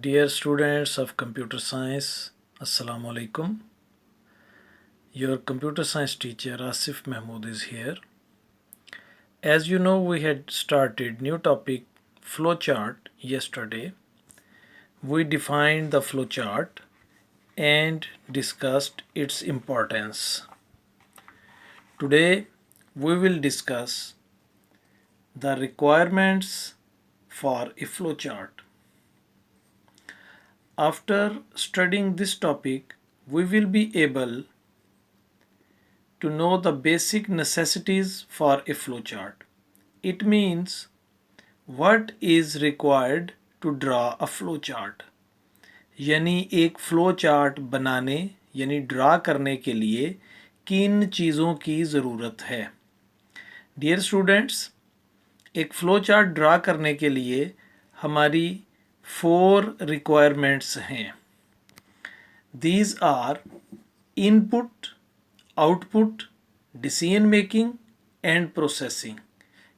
Dear students of computer science, Assalamu alaikum. Your computer science teacher Asif Mahmood is here. As you know, we had started new topic flowchart yesterday. We defined the flowchart and discussed its importance. Today we will discuss the requirements for a flowchart. After studying this topic, we will be able to know the basic necessities for a flowchart. It means what is required to draw a flowchart. यानी एक flow chart बनाने यानी draw करने के लिए किन चीज़ों की ज़रूरत है. डियर स्टूडेंट्स, एक फ्लो चार्ट ड्रा करने के लिए हमारी 4 रिक्वायरमेंट्स हैं. These are input, output, decision making and processing.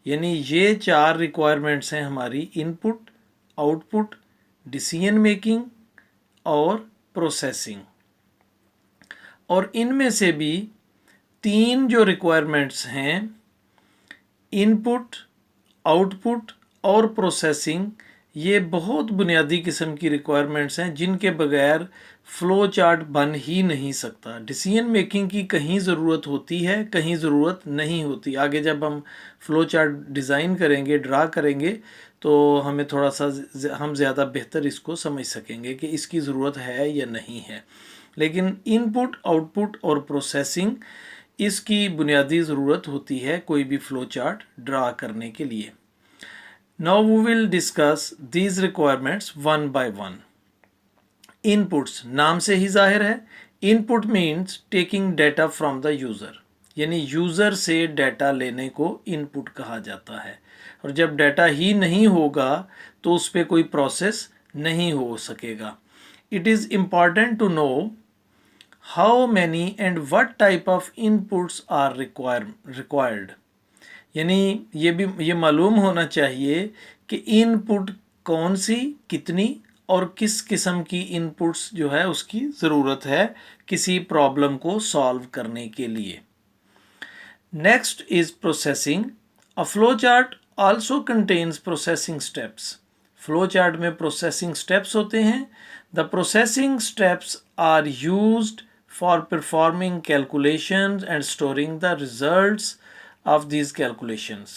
यानी ये 4 रिक्वायरमेंट्स हैं हमारी इनपुट, आउटपुट, डिसीजन मेकिंग और प्रोसेसिंग. और इनमें से भी 3 जो रिक्वायरमेंट्स हैं इनपुट, आउटपुट और प्रोसेसिंग, ये बहुत बुनियादी किस्म की रिक्वायरमेंट्स हैं जिनके बगैर फ़्लो चार्ट बन ही नहीं सकता. डिसीजन मेकिंग की कहीं ज़रूरत होती है, कहीं ज़रूरत नहीं होती. आगे जब हम फ़्लो चार्ट डिज़ाइन करेंगे, ड्रा करेंगे, तो हमें थोड़ा सा हम ज़्यादा बेहतर इसको समझ सकेंगे कि इसकी ज़रूरत है या नहीं है. लेकिन इनपुट, आउटपुट और प्रोसेसिंग इसकी बुनियादी ज़रूरत होती है कोई भी फ़्लो चार्ट ड्रा करने के लिए. Now we will discuss these requirements one by one. Inputs, नाम से ही जाहिर है. Input means taking data from the user. यानी यूज़र से डाटा लेने को इनपुट कहा जाता है. और जब डाटा ही नहीं होगा तो उस पर कोई प्रोसेस नहीं हो सकेगा. It is important to know how many and what type of inputs are required. यानी ये मालूम होना चाहिए कि इनपुट कौन सी, कितनी और किस किस्म की इनपुट्स जो है उसकी ज़रूरत है किसी प्रॉब्लम को सॉल्व करने के लिए. Next is processing. A flow chart also contains processing steps. Flow chart में प्रोसेसिंग स्टेप्स होते हैं. The processing steps are used for performing calculations and storing the results of these calculations.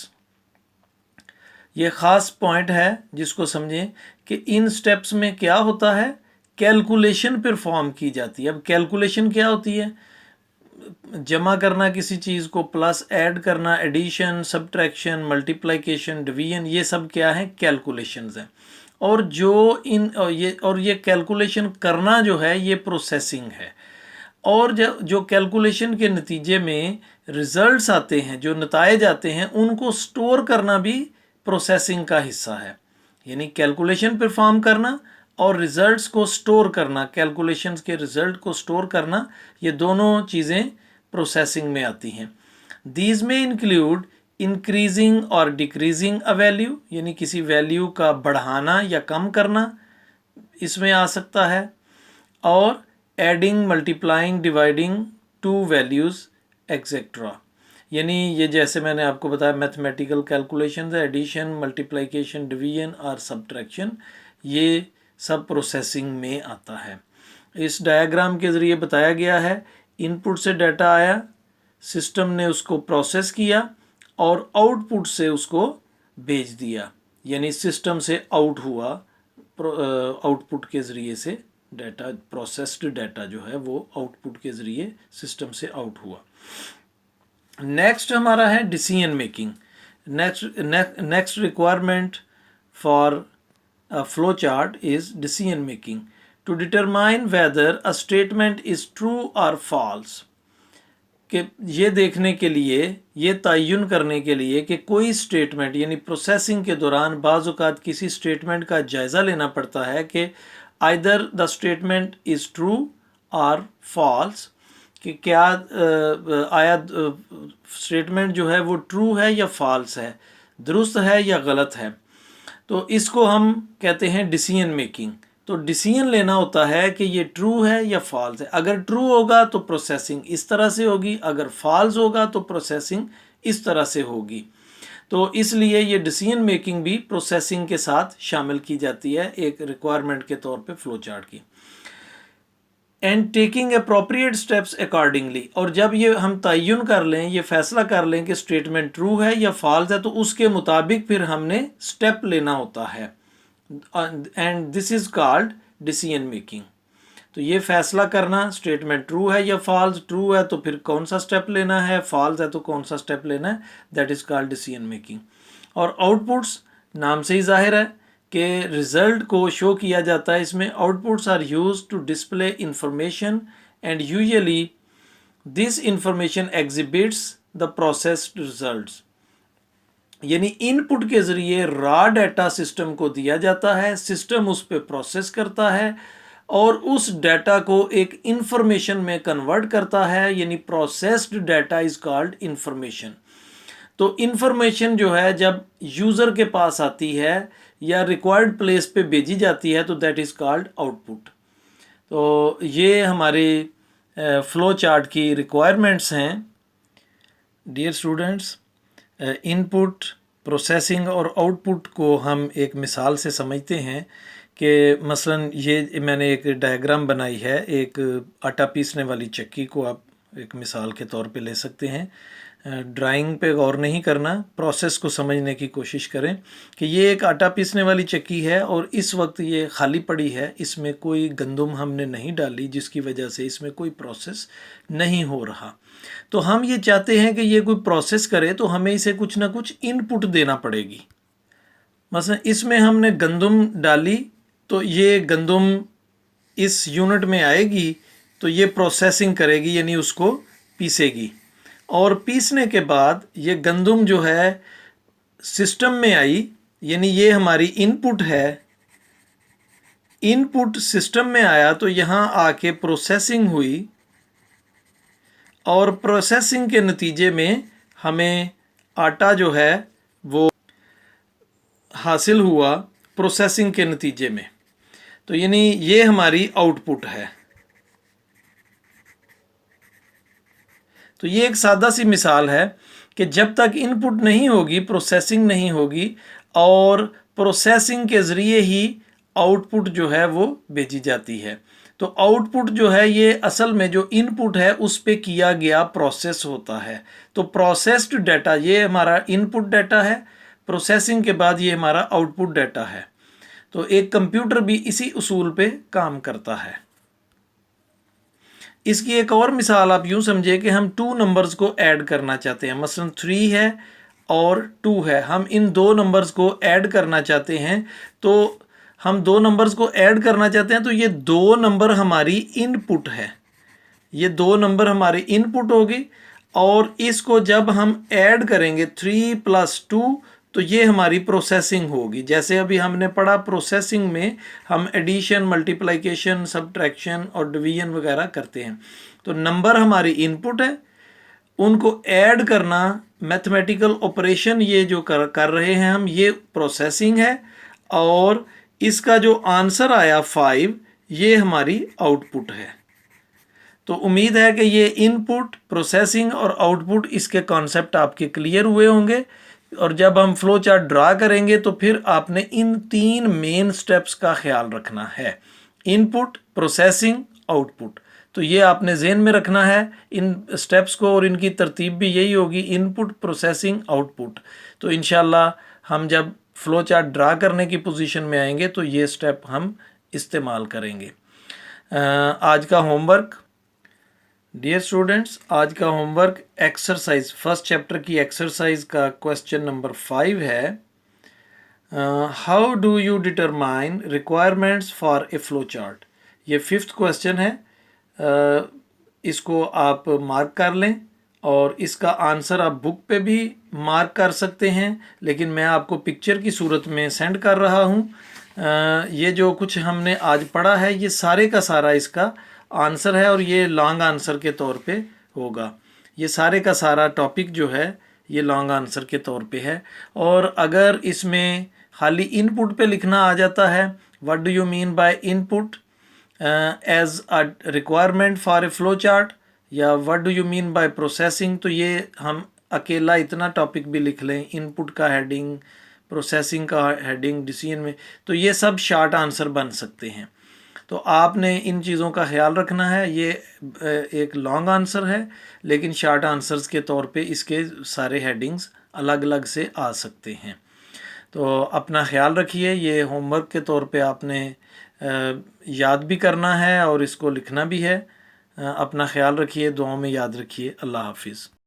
ये ख़ास point है जिसको समझें कि इन स्टेप्स में क्या होता है. कैलकुलेशन परफॉर्म की जाती है. अब कैलकुलेशन क्या होती है? जमा करना किसी चीज़ को, प्लस ऐड करना, एडिशन, सब्ट्रैक्शन, मल्टीप्लिकेशन, डिवीजन, ये सब क्या है? कैलकुलेशंस हैं. और ये कैलकुलेशन करना जो है ये प्रोसेसिंग है. और जो कैलकुलेशन के नतीजे में रिजल्ट्स आते हैं, जो नताइज आते हैं, उनको स्टोर करना भी प्रोसेसिंग का हिस्सा है. यानी कैलकुलेशन परफॉर्म करना और रिजल्ट्स को स्टोर करना, कैलकुलेशंस के रिजल्ट को स्टोर करना, ये दोनों चीज़ें प्रोसेसिंग में आती हैं. दीज में इंक्लूड इंक्रीजिंग और डिक्रीजिंग अ वैल्यू, यानी किसी वैल्यू का बढ़ाना या कम करना इसमें आ सकता है. और adding, multiplying, dividing two values etcetera. यानी ये जैसे मैंने आपको बताया मैथमेटिकल कैलकुलेशन है, एडिशन, मल्टीप्लिकेशन, डिवीजन और सब्ट्रैक्शन, ये सब प्रोसेसिंग में आता है. इस डायग्राम के ज़रिए बताया गया है. इनपुट से डाटा आया, सिस्टम ने उसको प्रोसेस किया और आउटपुट से उसको भेज दिया. यानी सिस्टम से आउट हुआ, आउटपुट के ज़रिए से डाटा, प्रोसेस्ड डाटा जो है वो आउटपुट के ज़रिए सिस्टम से आउट हुआ. नेक्स्ट हमारा है decision making. Next requirement for a flow chart is decision making. To determine whether a statement is true और फॉल्स. कि ये देखने के लिए, ये तयन करने के लिए कि कोई स्टेटमेंट, यानी प्रोसेसिंग के दौरान बाज़ औक़ात किसी स्टेटमेंट का जायज़ा लेना पड़ता है कि either the statement is true और फॉल्स, कि क्या आया स्टेटमेंट जो है वो ट्रू है या फॉल्स है, दुरुस्त है या गलत है. तो इसको हम कहते हैं डिसीजन मेकिंग. तो डिसीजन लेना होता है कि ये ट्रू है या फॉल्स है। अगर ट्रू होगा तो प्रोसेसिंग इस तरह से होगी, अगर फॉल्स होगा तो प्रोसेसिंग इस तरह से होगी। तो इसलिए ये डिसीजन मेकिंग भी प्रोसेसिंग के साथ शामिल की जाती है एक रिक्वायरमेंट के तौर पे फ्लो चार्ट की। And taking appropriate steps accordingly, और जब ये हम तयन कर लें, ये फैसला कर लें कि स्टेटमेंट ट्रू है या फॉल्स है, तो उसके मुताबिक फिर हमने स्टेप लेना होता है। And this is called decision making. तो ये फैसला करना स्टेटमेंट ट्रू है या फॉल्स, ट्रू है तो फिर कौन सा स्टेप लेना है, फॉल्स है तो कौन सा स्टेप लेना है, that is called decision making. और आउटपुट्स नाम से ही जाहिर है कि रिजल्ट को शो किया जाता है। इसमें outputs are used to display information and usually this information exhibits the processed results. यानी इनपुट के ज़रिए रॉ डाटा सिस्टम को दिया जाता है, सिस्टम उस पर प्रोसेस करता है और उस डाटा को एक इंफॉर्मेशन में कन्वर्ट करता है, यानी processed data is called information. तो इंफॉर्मेशन जो है जब यूज़र के पास आती है या रिक्वायर्ड प्लेस पे भेजी जाती है तो दैट इज़ कॉल्ड आउटपुट। तो ये हमारे फ्लो चार्ट की रिक्वायरमेंट्स हैं। डियर स्टूडेंट्स, इनपुट, प्रोसेसिंग और आउटपुट को हम एक मिसाल से समझते हैं कि मसलन ये मैंने एक डायग्राम बनाई है, एक आटा पीसने वाली चक्की को आप एक मिसाल के तौर पे ले सकते हैं। ड्राइंग पे गौर नहीं करना, प्रोसेस को समझने की कोशिश करें कि ये एक आटा पीसने वाली चक्की है और इस वक्त ये खाली पड़ी है, इसमें कोई गंदम हमने नहीं डाली जिसकी वजह से इसमें कोई प्रोसेस नहीं हो रहा। तो हम ये चाहते हैं कि ये कोई प्रोसेस करे तो हमें इसे कुछ ना कुछ इनपुट देना पड़ेगी। मसलन इसमें हमने गंदम डाली तो ये गंदम इस यूनिट में आएगी तो ये प्रोसेसिंग करेगी, यानी उसको पीसेगी, और पीसने के बाद ये गंदम जो है सिस्टम में आई, यानी ये हमारी इनपुट है। इनपुट सिस्टम में आया तो यहाँ आके प्रोसेसिंग हुई और प्रोसेसिंग के नतीजे में हमें आटा जो है वो हासिल हुआ प्रोसेसिंग के नतीजे में। तो यानी ये हमारी आउटपुट है। तो ये एक सादा सी मिसाल है कि जब तक इनपुट नहीं होगी प्रोसेसिंग नहीं होगी, और प्रोसेसिंग के ज़रिए ही आउटपुट जो है वो भेजी जाती है। तो आउटपुट जो है ये असल में जो इनपुट है उस पे किया गया प्रोसेस होता है। तो प्रोसेस्ड डाटा ये हमारा इनपुट डाटा है, प्रोसेसिंग के बाद ये हमारा आउटपुट डाटा है। तो एक कंप्यूटर भी इसी उसूल पे काम करता है। इसकी एक और मिसाल आप यूँ समझे कि हम 2 नंबर्स को ऐड करना चाहते हैं, मसलन 3 है और 2 है, हम इन 2 नंबर्स को ऐड करना चाहते हैं। तो हम 2 नंबर्स को ऐड करना चाहते हैं तो ये 2 नंबर हमारी इनपुट है, ये 2 नंबर हमारी इनपुट होगी, और इसको जब हम ऐड करेंगे 3 + 2 तो ये हमारी प्रोसेसिंग होगी। जैसे अभी हमने पढ़ा प्रोसेसिंग में हम एडिशन, मल्टीप्लिकेशन, सब्ट्रैक्शन और डिवीजन वगैरह करते हैं। तो नंबर हमारी इनपुट है, उनको ऐड करना मैथमेटिकल ऑपरेशन ये जो कर रहे हैं हम, ये प्रोसेसिंग है, और इसका जो आंसर आया 5 ये हमारी आउटपुट है। तो उम्मीद है कि ये इनपुट, प्रोसेसिंग और आउटपुट इसके कॉन्सेप्ट आपके क्लियर हुए होंगे। और जब हम फ्लो चार्ट ड्रा करेंगे तो फिर आपने इन 3 मेन स्टेप्स का ख्याल रखना है, इनपुट, प्रोसेसिंग, आउटपुट। तो ये आपने जहन में रखना है इन स्टेप्स को, और इनकी तरतीब भी यही होगी, इनपुट, प्रोसेसिंग, आउटपुट। तो इंशाल्लाह हम जब फ्लो चार्ट ड्रा करने की पोजीशन में आएंगे तो ये स्टेप हम इस्तेमाल करेंगे। आज का होमवर्क, डियर स्टूडेंट्स, आज का होमवर्क एक्सरसाइज, फर्स्ट चैप्टर की एक्सरसाइज का क्वेश्चन नंबर 5 है। How do you determine requirements for a flow chart. ये 5th क्वेश्चन है। इसको आप मार्क कर लें और इसका आंसर आप बुक पे भी मार्क कर सकते हैं, लेकिन मैं आपको पिक्चर की सूरत में सेंड कर रहा हूँ। ये जो कुछ हमने आज पढ़ा है ये सारे का सारा इसका आंसर है, और ये लॉन्ग आंसर के तौर पे होगा। ये सारे का सारा टॉपिक जो है ये लॉन्ग आंसर के तौर पे है। और अगर इसमें खाली इनपुट पे लिखना आ जाता है what do you mean by input as a requirement for a flow chart, या what do you mean by processing. तो ये हम अकेला इतना टॉपिक भी लिख लें, इनपुट का हेडिंग, प्रोसेसिंग का हेडिंग, डिसीजन में, तो ये सब शार्ट आंसर बन सकते हैं। तो आपने इन चीज़ों का ख्याल रखना है। ये एक लॉन्ग आंसर है, लेकिन शार्ट आंसर्स के तौर पे इसके सारे हेडिंग्स अलग अलग से आ सकते हैं। तो अपना ख्याल रखिए। ये होमवर्क के तौर पे आपने याद भी करना है और इसको लिखना भी है। अपना ख्याल रखिए, दुआओं में याद रखिए। अल्लाह हाफिज़।